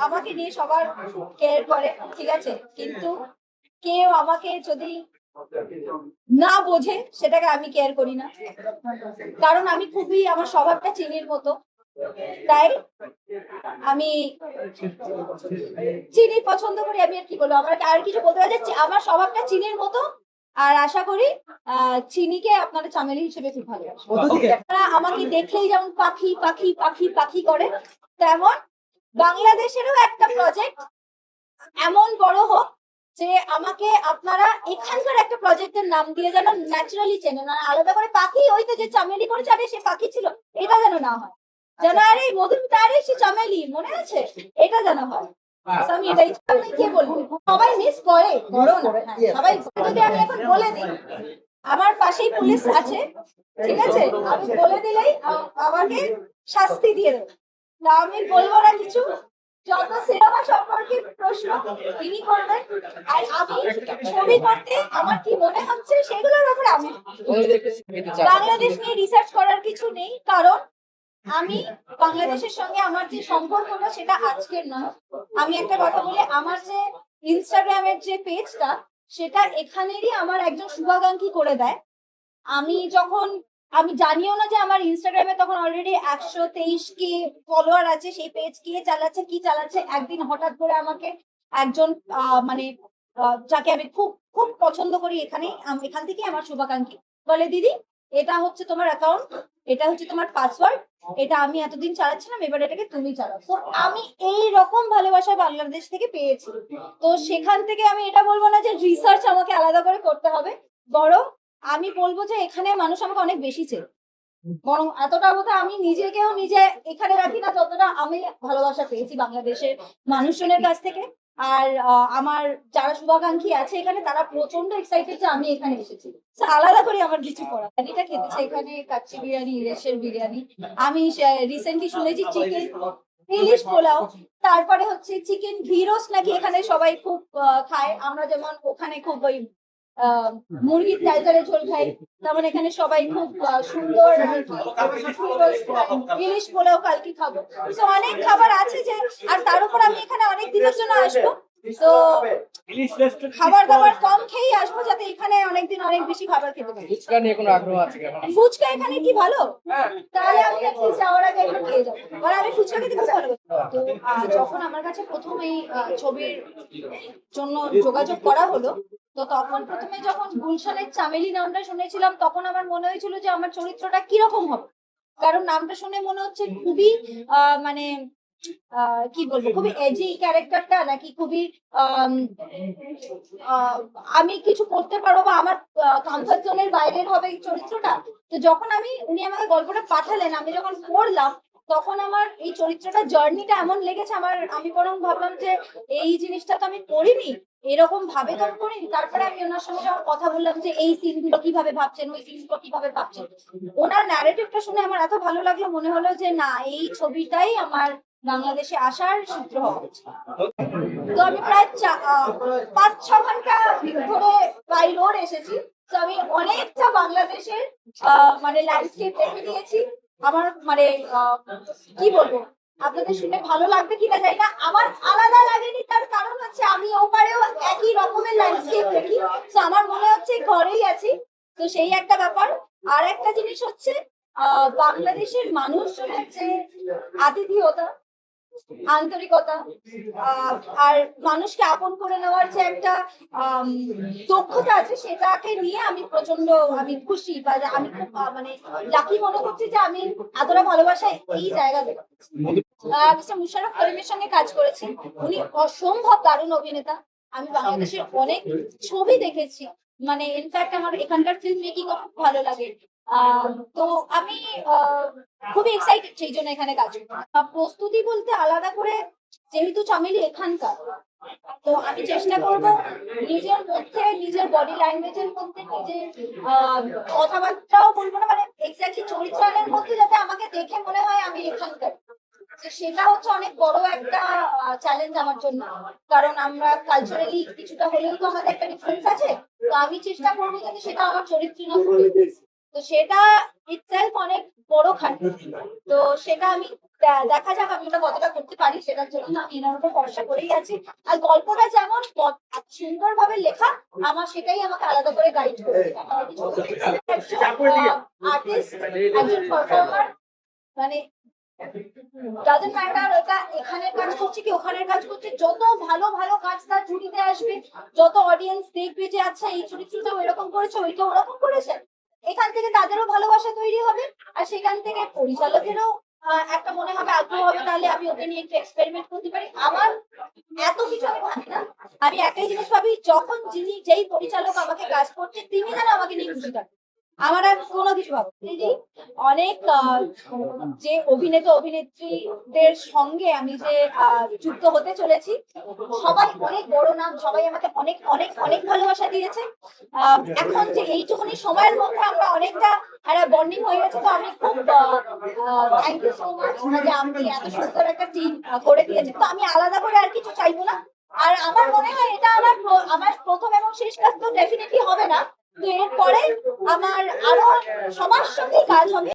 আমাকে নিয়ে সবার কেয়ার করে, ঠিক আছে, কিন্তু কেউ আমাকে যদি না বোঝে সেটাকে আমি কেয়ার করি না, কারণ আমি খুবই আমার স্বভাবটা চিনির মতো। তাই আমি চিনি পছন্দ করি। আমি আর কি বলবো, আমার আর কিছু বলতে পারি, আমার স্বভাবটা চিনির মতো। আর আশা করি চিনিকে আপনারা চামেলি হিসেবে খুব ভালোবাসেন। আমাকে দেখলেই যেমন পাখি পাখি পাখি পাখি করে, তেমন বাংলাদেশেরও একটা প্রজেক্ট এমন বড় হোক যে আমাকে আপনারা এখানকার একটা প্রজেক্টের নাম দিয়ে যেন ন্যাচারালি চেনেন, আর আলাদা করে পাখি ওই তো যে চামেলি করেছে আরে সে পাখি ছিল এটা যেন না হয়, যেন আরে মধুমিতা আরে সে চামেলি মনে আছে, এটা যেন হয়। আমি এটাই কে বলবো, সবাই মিস করে, করো না, সবাই যদি আমি এখন বলে দিই আমার পাশেই পুলিশ আছে, ঠিক আছে, আমি বলে দিলেই আমাকে শাস্তি দিয়ে দেবে, না আমি বলবো না কিছু। যত সিনেমা সম্পর্কে প্রশ্ন তিনি করবেন, আর আমি ছবি করতে আমার কি মনে হচ্ছে সেগুলোর ব্যাপারে আমি বাংলাদেশ নিয়ে রিসার্চ করার কিছু নেই, কারণ আমি বাংলাদেশের সঙ্গে আমার যে সম্পর্কটা সেটা আজকের নয়। আমি একটা কথা বলি, আমার যে ইনস্টাগ্রামের যে পেজটা সেটা এখানেরই আমার একজন শুভাকাঙ্ক্ষী করে দেয়। আমি জানিও না যে আমার ইনস্টাগ্রামে তখন অলরেডি 123K ফলোয়ার আছে, সেই পেজ কে চালাচ্ছে কি চালাচ্ছে, একদিন হঠাৎ করে আমাকে একজন মানে যাকে আমি খুব খুব পছন্দ করি এখান থেকে আমার শুভাকাঙ্ক্ষী বলে, দিদি এটা হচ্ছে তোমার অ্যাকাউন্ট, এটা হচ্ছে তোমার পাসওয়ার্ড, এটা আমি এতদিন চালাচ্ছিলাম, এবার এটাকে তুমি চালাও। তো আমি এই রকম ভালোবাসা বাংলাদেশ থেকে পেয়েছি। তো সেখান থেকে আমি এটা বলবো না যে রিসার্চ আমাকে আলাদা করে করতে হবে, বরং আমি বলবো যে এখানে মানুষ আমাকে অনেক বেশি চেনে, বরং এতটা বোধহয় আমি নিজেকেও নিজে এখানে রাখি না যতটা আমি ভালোবাসা পেয়েছি বাংলাদেশের মানুষজনের কাছ থেকে। আর আমার যারা শুভাকাঙ্ক্ষী আছে এখানে তারা প্রচন্ড এক্সাইটেড যে আমি এখানে এসেছি। আলাদা করে আমার কিছু করা এটা খেতেছে এখানে কাচ্চি বিরিয়ানি, ইলিশের বিরিয়ানি, আমি রিসেন্টলি শুনেছি চিকেন ইলিশ পোলাও, তারপরে হচ্ছে চিকেন ঘি রোস্ট নাকি এখানে সবাই খুব খায়, আমরা যেমন ওখানে খুব ওই মুরগির চালচালে ঝোল খাই, তেমন এখানে সবাই খুব সুন্দর ইলিশ পোলাও কালকে খাবো। তো অনেক খাবার আছে যে, আর তার উপর আমি এখানে অনেক দিনের জন্য আসবো, তো খাবার দাবার কম খেয়ে আসবো যাতে এখানে অনেকদিন অনেক বেশি খাবার খেতে পারি। ফুচকা নিয়ে কোনো আগ্রহ আছে? ফুচকা এখানে কি ভালো, তাহলে আমি যাওয়ার আগে একবার খেয়ে যাবো, আর আমি ফুচকা খেতে খুব ভালো। তো যখন আমার কাছে প্রথম এই ছবির জন্য যোগাযোগ করা হলো, তো তখন প্রথমে যখন গুলশানের চামেলি নামটা শুনেছিলাম তখন আমার মনে হয়েছিল যে আমার চরিত্রটা কিরকম হবে, কারণ নামটা শুনে মনে হচ্ছে খুবই মানে কি বলবো, খুবই এজি ক্যারেক্টারটা নাকি খুবই আমি কিছু করতে পারবো বা আমার কমফর্ট জোনের বাইরের হবে চরিত্রটা। তো যখন উনি আমাকে গল্পটা পাঠালেন, আমি যখন পড়লাম তখন আমার এই চরিত্রটা জার্নিটা এমন লেগেছে আমি বরং ভাবলাম যে এই জিনিসটা তো আমি করিনি, এরকম ভাবে তো করিনি। তারপরে আমি ওনার সঙ্গে যখন কথা বললাম যে এই সিনগুলো কিভাবে ভাবছেন, ওই সিনগুলো কিভাবে ভাবছেন, ওনার ন্যারেটিভটা শুনে আমার এত ভালো লাগলো, মনে হলো যে না এই ছবিটাই আমার বাংলাদেশে আসার সূত্র হবে। তো আমি প্রায় 5-6 ঘন্টা ধরে বাই রোড এসেছি, তো আমি অনেকটা বাংলাদেশের মানে ল্যান্ডস্কেপ দেখে নিয়েছি। আমার মানে কি বলবো, আপনাদের শুনে ভালো লাগবে কিনা জানি না, আমার আলাদা লাগেনি, তার কারণ হচ্ছে আমি ওপারেও একই রকমের ল্যান্ডস্কেপ দেখি, তো আমার মনে হচ্ছে ঘরেই আছি। তো সেই একটা ব্যাপার। আর একটা জিনিস হচ্ছে বাংলাদেশের মানুষজনের যে আতিথেয়তা, আন্তরিকতা, আর মানুষকে আপন করে নেওয়ার যে একটা দক্ষতা আছে, সেটাকে নিয়ে আমি খুশি, বা আমি খুব মানে লাকি মনে করছি যে আমি এতটা ভালোবাসা এই জায়গা থেকে। মিস্টার মুশাররফ করিমের সঙ্গে কাজ করেছি, উনি অসম্ভব দারুণ অভিনেতা। আমি বাংলাদেশের অনেক ছবি দেখেছি, মানে ইনফ্যাক্ট আমার এখানকার ফিল্ম মেকিং খুব ভালো লাগে। তো আমি খুবই এক্সাইটেড সেই জন্য এখানে কাজ করতে। প্রস্তুতি বলতে আলাদা করে, যেহেতু চামেলি এখানকার, তো আমি চেষ্টা করব নিজের মধ্যে, নিজের বডি ল্যাঙ্গুয়েজের মধ্যে, নিজের কথাবার্তাও বলবো না, মানে এক্স্যাক্টলি চরিত্রের মধ্যে যাতে আমাকে দেখে মনে হয় আমি এখানকার, সেটা হচ্ছে অনেক বড় একটা চ্যালেঞ্জ আমার জন্য, কারণ আমরা কালচারালি কিছুটা হলেও তো আমাদের একটা ডিফারেন্স আছে। তো আমি চেষ্টা করবো যাতে সেটা আমার চরিত্রে না তো সেটা ইটসেলফ অনেক বড় খাটনি। তো সেটা আমি দেখা যাক আমি ওটা কতটা করতে পারি, সেটার জন্য আমি এনার উপর ভরসা করেই আছি। আর গল্পটা যেমন সুন্দর ভাবে লেখা, আমার সেটাই আমাকে আলাদা করে গাইড করবে। আর্টিস্ট, একজন পারফর্মার, মানে ডাজন্ট ম্যাটার ওটা এখানের কাজ করছে কি ওখানের কাজ করছে, যত ভালো ভালো কাজ তার জুড়িতে আসবে, যত অডিয়েন্স দেখবে যে আচ্ছা এই চরিত্রটা এরকম করেছে ওইটা ওরকম করেছে, এখান থেকে তাদেরও ভালোবাসা তৈরি হবে। আর সেখান থেকে পরিচালকেরও একটা মনে হবে, আগ্রহ হবে, তাহলে আমি ওকে নিয়ে একটু এক্সপেরিমেন্ট করতে পারি। আমার এত কিছু আমি ভাবি না, আমি একটাই জিনিস ভাবি, যখন যেই পরিচালক আমাকে কাজ করছে তিনি যেন আমাকে নিয়ে খুশি থাকে, আমার আর কোনো কিছু ভাবছি নেই। অনেক যে অভিনেতা অভিনেত্রীদের সঙ্গে আমি যে যুক্ত হতে চলেছি, সবাই অনেক বড় নাম, সবাই আমাকে অনেক অনেক অনেক ভালোবাসা দিয়েছে। এখন যে এইটুকুনি সময়ের মধ্যে আমরা অনেকটা একটা বন্ডিং হয়ে গেছে, তো আমি খুব থ্যাংক ইউ সো মাচ যে আপনি এত সুন্দর একটা টিম করে দিয়েছেন। তো আমি আলাদা করে আর কিছু চাইবো না। আর আমার মনে হয় এটা আমার প্রথম এবং শেষ কাজ তো ডেফিনেটলি হবে না। তো এরপরে আমার আরো সবার সঙ্গে কাজ হবে।